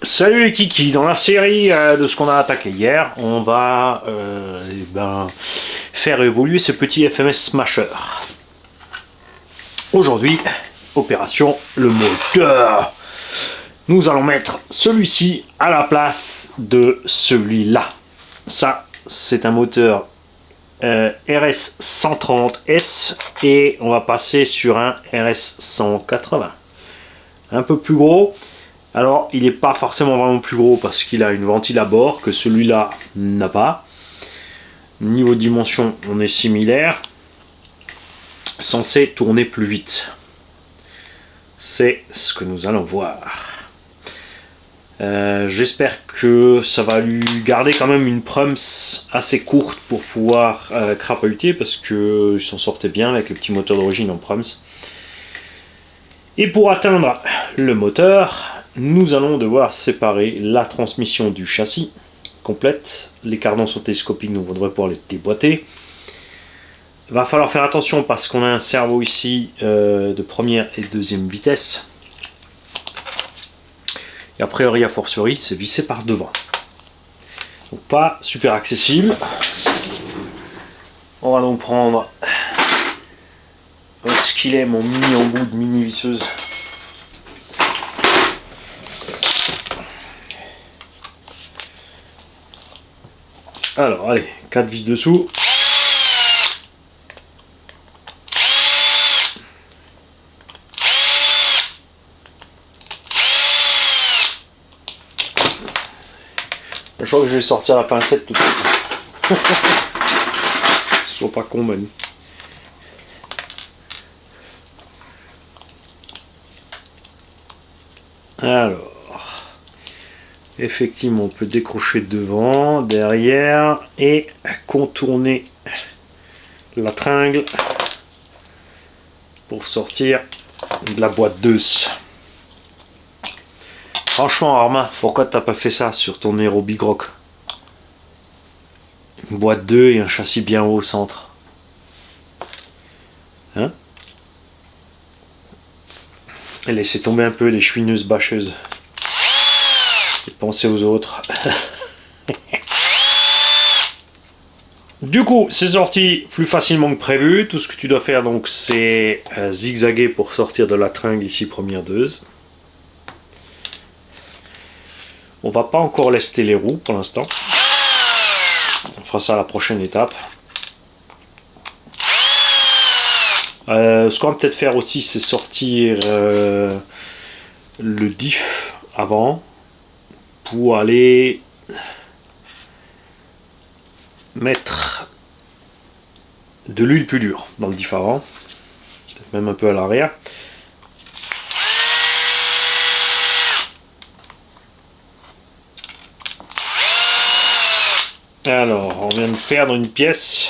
Salut les kikis, dans la série de ce qu'on a attaqué hier, on va faire évoluer ce petit FMS Smasher. Aujourd'hui, opération le moteur. Nous allons mettre celui-ci à la place de celui-là. Ça, c'est un moteur RS 130S et on va passer sur un RS 180. Un peu plus gros. Alors, il n'est pas forcément vraiment plus gros parce qu'il a une ventile à bord que celui-là n'a pas. Niveau dimension, on est similaire. Censé tourner plus vite. C'est ce que nous allons voir. J'espère que ça va lui garder quand même une prums assez courte pour pouvoir crapahuter parce qu'il s'en sortait bien avec le petit moteur d'origine en prums. Et pour atteindre le moteur, nous allons devoir séparer la transmission du châssis complète. Les cardans sont télescopiques, nous devrions pouvoir les déboîter. Il va falloir faire attention parce qu'on a un servot ici de première et deuxième vitesse. Et a priori, a fortiori, c'est vissé par devant. Donc pas super accessible. On va donc prendre ce qu'il est, mon mini embout de mini visseuse. Alors, allez, 4 vis dessous. Je crois que je vais sortir la pincette tout de suite. Sois pas con, Manu. Alors, effectivement, on peut décrocher devant, derrière et contourner la tringle pour sortir de la boîte d'œufs. Franchement, Arma, pourquoi t'as pas fait ça sur ton Hero Big Rock? Une boîte d'œufs et un châssis bien haut au centre. Hein? Et laissez tomber un peu les chouineuses bâcheuses. Et pensez aux autres. Du coup, c'est sorti plus facilement que prévu. Tout ce que tu dois faire, donc, c'est zigzaguer pour sortir de la tringle ici, première deuxe. On va pas encore lester les roues pour l'instant. On fera ça à la prochaine étape. Ce qu'on va peut-être faire aussi, c'est sortir le diff avant pour aller mettre de l'huile plus dure dans le diff avant, peut-être même un peu à l'arrière. Alors, on vient de perdre une pièce.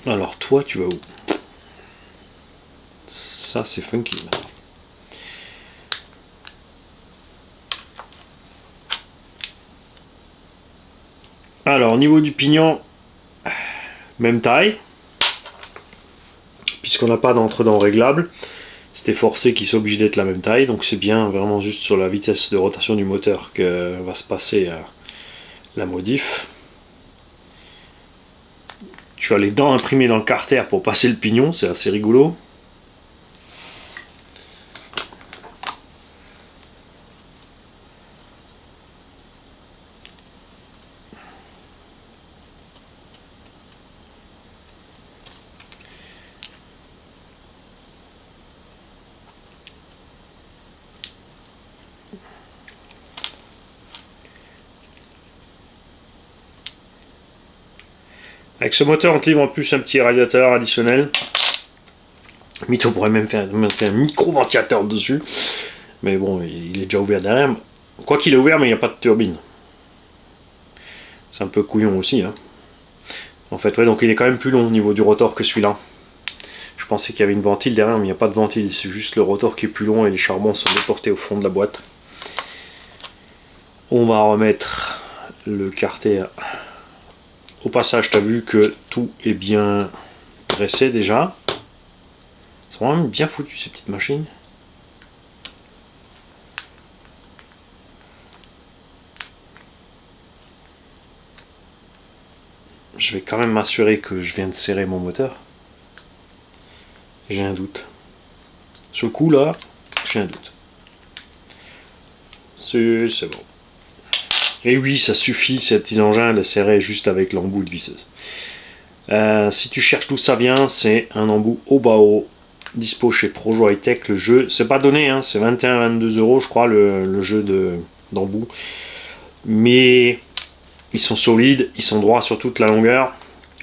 Alors, toi, tu vas où? Ça, c'est funky. Alors, au niveau du pignon, même taille. Puisqu'on n'a pas d'entre-dents réglable, c'était forcé qu'il soit obligé d'être la même taille, donc c'est bien vraiment juste sur la vitesse de rotation du moteur que va se passer la modif. Tu as les dents imprimées dans le carter pour passer le pignon, c'est assez rigolo. Avec ce moteur, on te livre en plus un petit radiateur additionnel. On pourrait même faire un micro-ventilateur dessus. Mais bon, il est déjà ouvert derrière. Quoi qu'il est ouvert, mais il n'y a pas de turbine. C'est un peu couillon aussi. Hein. En fait, ouais, donc il est quand même plus long au niveau du rotor que celui-là. Je pensais qu'il y avait une ventile derrière, mais il n'y a pas de ventile. C'est juste le rotor qui est plus long et les charbons sont déportés au fond de la boîte. On va remettre le carter Au passage, tu as vu que tout est bien dressé déjà. C'est vraiment bien foutu ces petites machines. Je vais quand même m'assurer que je viens de serrer mon moteur. J'ai un doute. Ce coup là, j'ai un doute. C'est bon. Et oui, ça suffit cet engin de serrer juste avec l'embout de visseuse. Si tu cherches d'où ça vient, c'est un embout Obao dispo chez Projo High Tech. Le jeu, c'est pas donné, hein, c'est 21-22 euros, je crois, le jeu d'embout. Mais ils sont solides, ils sont droits sur toute la longueur.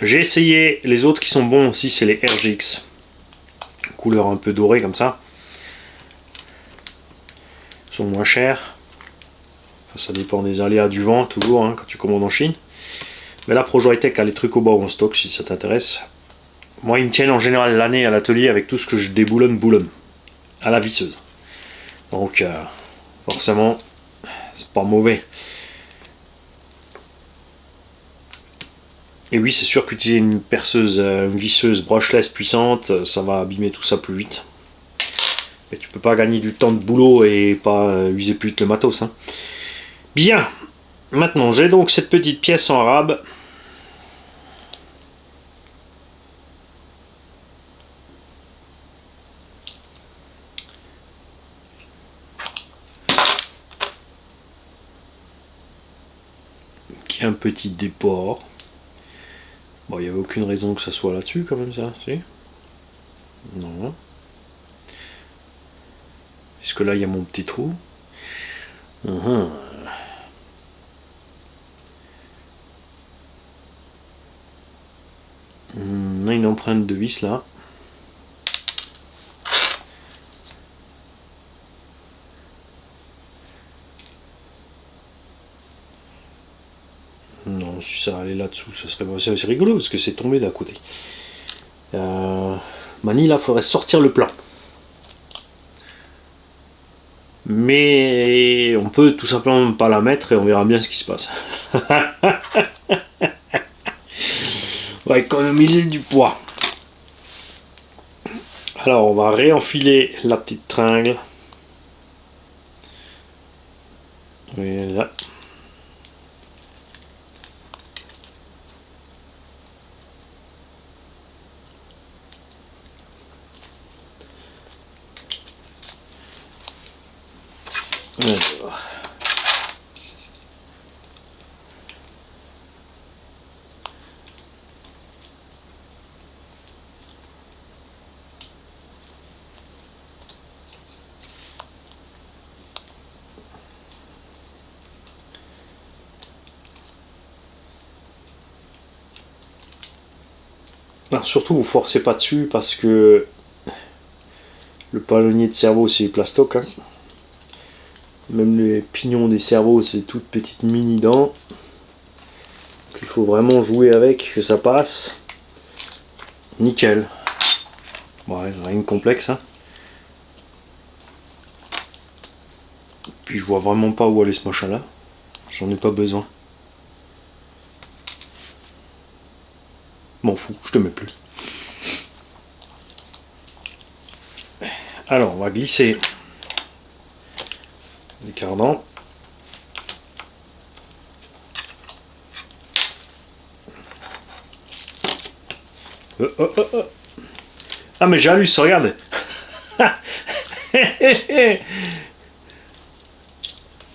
J'ai essayé les autres qui sont bons aussi, c'est les RGX. Couleur un peu dorée comme ça. Ils sont moins chers. Enfin, ça dépend des aléas du vent, toujours, hein, quand tu commandes en Chine. Mais là, Projo High Tech a les trucs au bas en stock si ça t'intéresse. Moi, ils me tiennent en général l'année à l'atelier avec tout ce que je boulonne à la visseuse. Donc, forcément, c'est pas mauvais. Et oui, c'est sûr qu'utiliser une perceuse, une visseuse brushless puissante, ça va abîmer tout ça plus vite. Mais tu peux pas gagner du temps de boulot et pas user plus vite le matos. Hein. Bien, maintenant j'ai donc cette petite pièce en arabe. Qui a un petit déport. Bon, il n'y avait aucune raison que ça soit là-dessus quand même ça, si? Non. Puisque là il y a mon petit trou. On a une empreinte de vis là. Non, si ça allait là-dessous, ça serait c'est rigolo parce que c'est tombé d'un côté. Mani, là, faudrait sortir le plan. Mais on peut tout simplement pas la mettre et on verra bien ce qui se passe. On va économiser du poids. Alors, on va réenfiler la petite tringle. Voilà. Alors. Alors, surtout, vous forcez pas dessus parce que le palonnier de cerveau c'est plastoc. Hein. Même les pignons des cerveaux c'est toutes petites mini dents. Donc, il faut vraiment jouer avec que ça passe. Nickel. Ouais, rien de complexe. Hein. Puis je vois vraiment pas où aller ce machin là. J'en ai pas besoin. M'en fous, je te mets plus. Alors, on va glisser les cardans. Ah mais j'ai halluciné, regarde.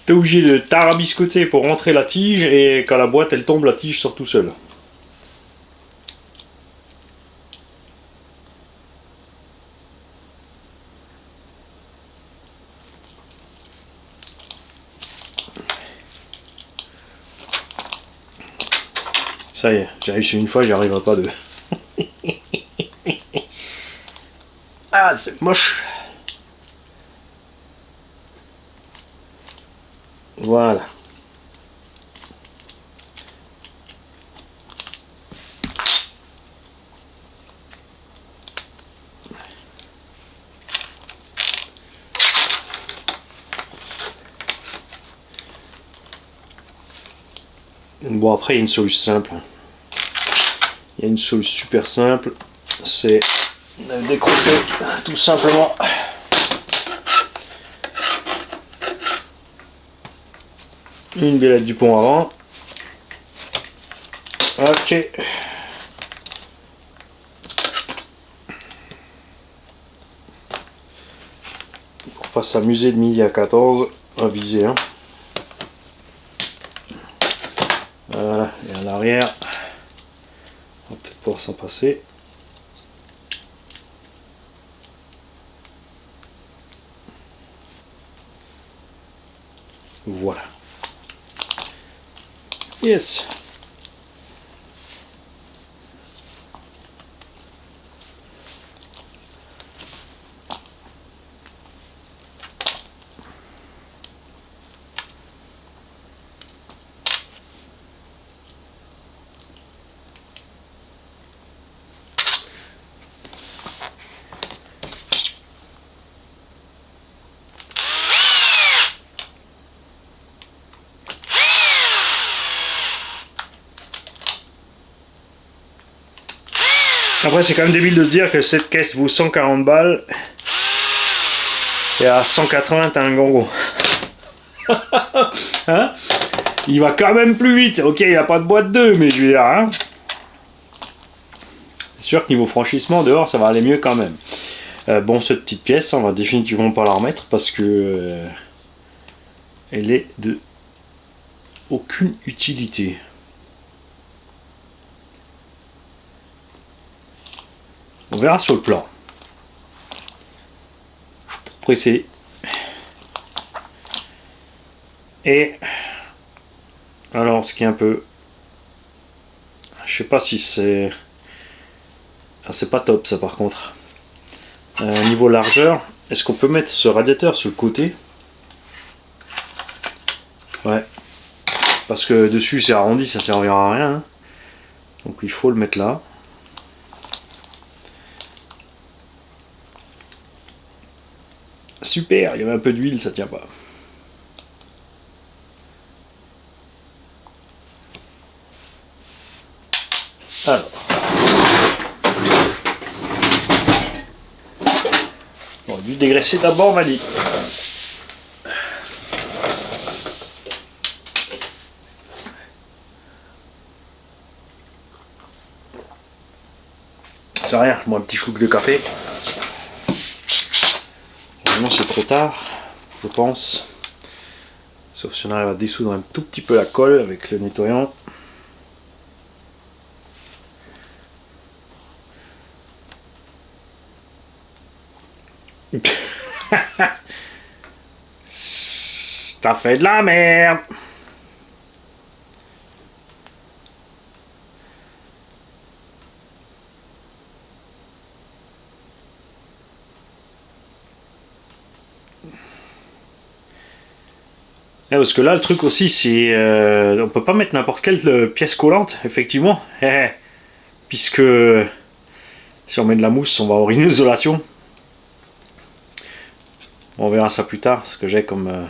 T'es obligé de tarabiscoter pour rentrer la tige et quand la boîte elle tombe, la tige sort tout seul. Ça y est, j'ai réussi une fois, j'y arriverai pas deux. Ah, c'est moche. Voilà. Bon, après, il y a une solution simple. y a une solution super simple, c'est de décrocher tout simplement une billette du pont avant. Ok. Pour pas s'amuser de midi à 14, à viser. Hein. Voilà, et à l'arrière, on va peut-être pouvoir s'en passer. Voilà. Yes. Après, c'est quand même débile de se dire que cette caisse vaut 140 balles et à 180 t'as un gongo. Hein? Il va quand même plus vite. Ok, il n'a pas de boîte 2, mais je veux dire, hein? C'est sûr que niveau franchissement, dehors, ça va aller mieux quand même. Bon, cette petite pièce, on va définitivement pas la remettre parce que elle est de aucune utilité. On verra sur le plan. Je suis pressé. Et alors, ce qui est un peu, je sais pas si c'est, ah, c'est pas top ça par contre. Niveau largeur, est-ce qu'on peut mettre ce radiateur sur le côté? Ouais. Parce que dessus c'est arrondi, ça servira à rien. Hein. Donc il faut le mettre là. Super, il y avait un peu d'huile, ça tient pas. Alors. On a dû dégraisser d'abord, on m'a dit. C'est rien, moi un petit chouc de café. Vraiment c'est trop tard, je pense. Sauf si on arrive à dissoudre un tout petit peu la colle avec le nettoyant. T'as fait de la merde. Parce que là le truc aussi c'est on peut pas mettre n'importe quelle pièce collante effectivement puisque si on met de la mousse on va avoir une isolation. On verra ça plus tard ce que j'ai comme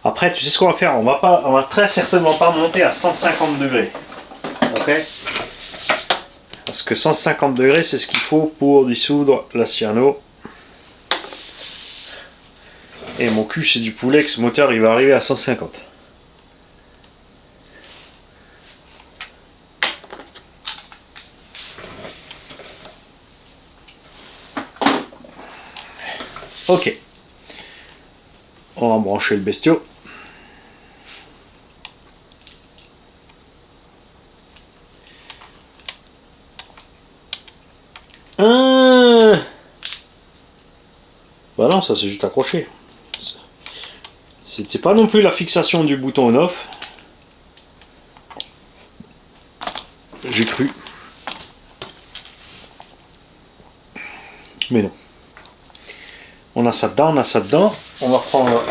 après tu sais ce qu'on va faire, on va très certainement pas monter à 150 degrés, ok, parce que 150 degrés c'est ce qu'il faut pour dissoudre la cyano. Et mon cul c'est du poulet que ce moteur il va arriver à 150. Ok. On va brancher le bestiau. Bah non, ça c'est juste accroché. C'était pas non plus la fixation du bouton on-off. J'ai cru. Mais non. On a ça dedans, on a ça dedans. On va reprendre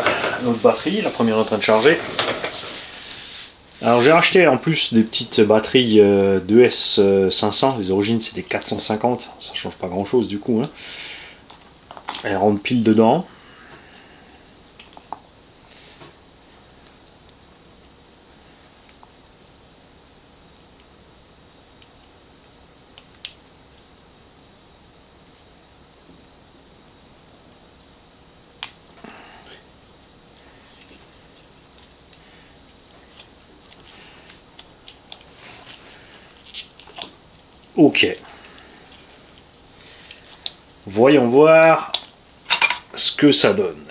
notre batterie. La première est en train de charger. Alors j'ai racheté en plus des petites batteries 2S500. Les origines c'est des 450. Ça change pas grand chose du coup. Hein. Elles rentrent pile dedans. Ok. Voyons voir ce que ça donne.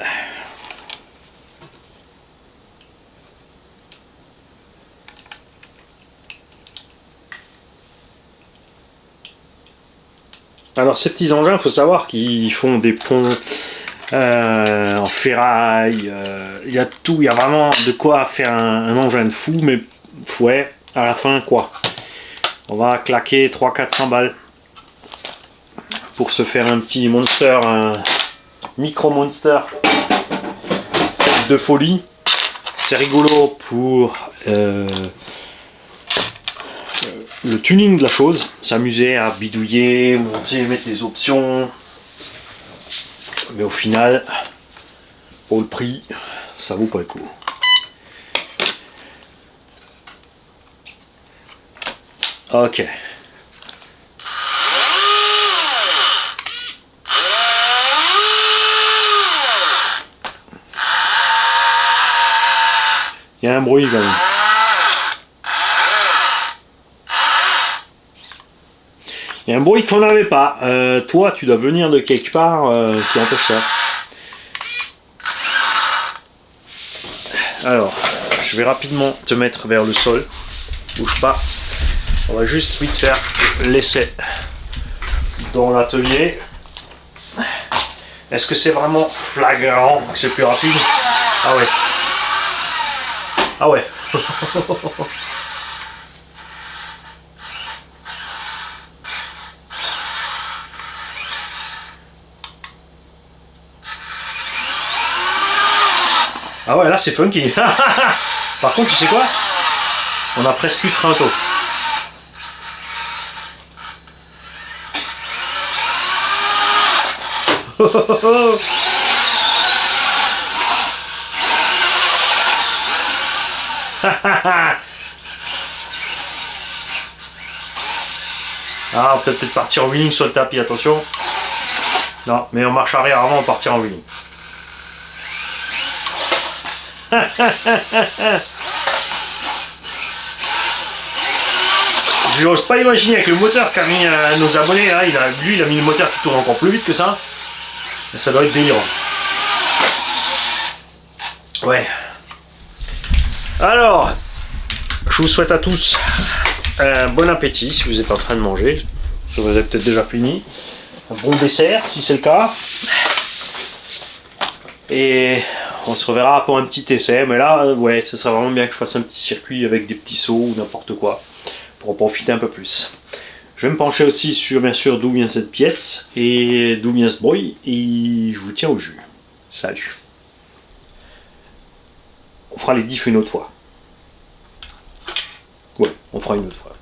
Alors ces petits engins, il faut savoir qu'ils font des ponts en ferraille, il y a tout, il y a vraiment de quoi faire un engin de fou, mais ouais, à la fin quoi. On va claquer 300-400 balles pour se faire un petit monster, un micro monster de folie. C'est rigolo pour le tuning de la chose, s'amuser à bidouiller, monter, mettre des options, mais au final, pour le prix, ça vaut pas le coup. Ok. Il y a un bruit quand même. Il y a un bruit qu'on n'avait pas. Toi, tu dois venir de quelque part qui empêche ça. Alors, je vais rapidement te mettre vers le sol. Bouge pas. On va juste vite faire l'essai dans l'atelier. Est-ce que c'est vraiment flagrant que c'est plus rapide? Ah ouais. Ah ouais. Ah ouais, là c'est funky. Par contre, tu sais quoi? On a presque plus de frein auto. Ah, on peut peut-être partir en wheeling sur le tapis, attention. Non, mais on marche arrière avant de partir en wheeling. Je n'ose pas imaginer avec le moteur qu'a mis nos abonnés, là, lui il a mis le moteur qui tourne encore plus vite que ça. Et ça doit être délirant. Ouais. Alors, je vous souhaite à tous un bon appétit si vous êtes en train de manger. Vous avez peut-être déjà fini. Un bon dessert si c'est le cas. Et on se reverra pour un petit essai. Mais là, ouais, ce serait vraiment bien que je fasse un petit circuit avec des petits sauts ou n'importe quoi. Pour en profiter un peu plus. Je vais me pencher aussi sur, bien sûr, d'où vient cette pièce et d'où vient ce bruit. Et je vous tiens au jus. Salut. On fera les diffs une autre fois. Ouais, on fera une autre fois.